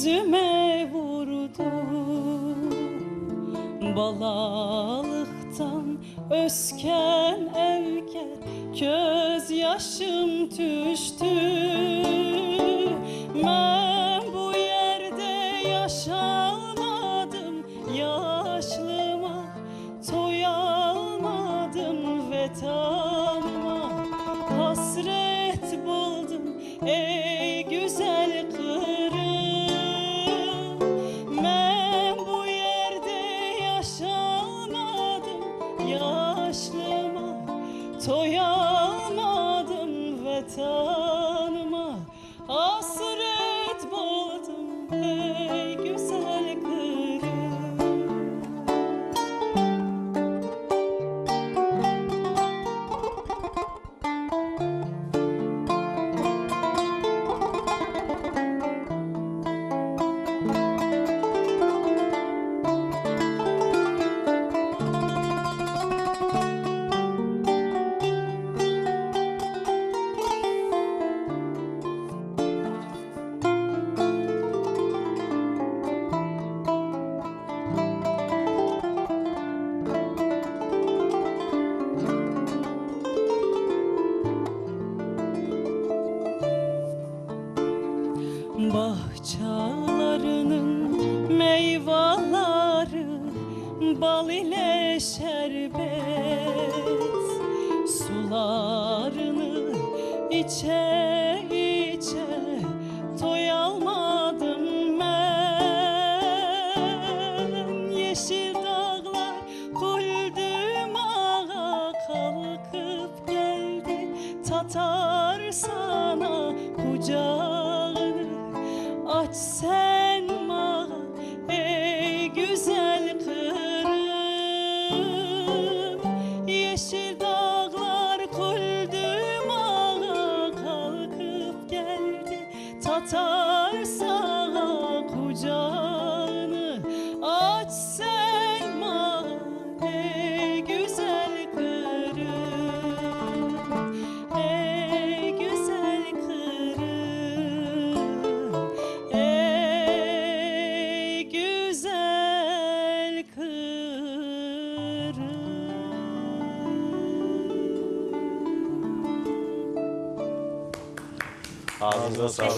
yüzüme vurdu. Balalıktan özken evken gözyaşım düştü. Ben bu yerde yaşamadım, yaşlıma toy almadım, vetanıma hasret buldum ey güzel kırım. Ben bu yerde yaşamadım, yaşlıma toy almadım, vetanıma hasret buldum ey güzel kırım. Bahçalarının meyveleri bal ile şerbet, sularını içe içe toy almadım ben. Yeşil dağlar koydum ağa, kalkıp geldi Tatar sana kucağını. Aç sen bana ey güzel kırım. Yeşil dağlar koydum ağa, kalkıp geldi Tatar sana kucağını. Aç sen bana ey güzel kırım, ey güzel kırım, ey güzel kırım. Ağzınıza sağlık.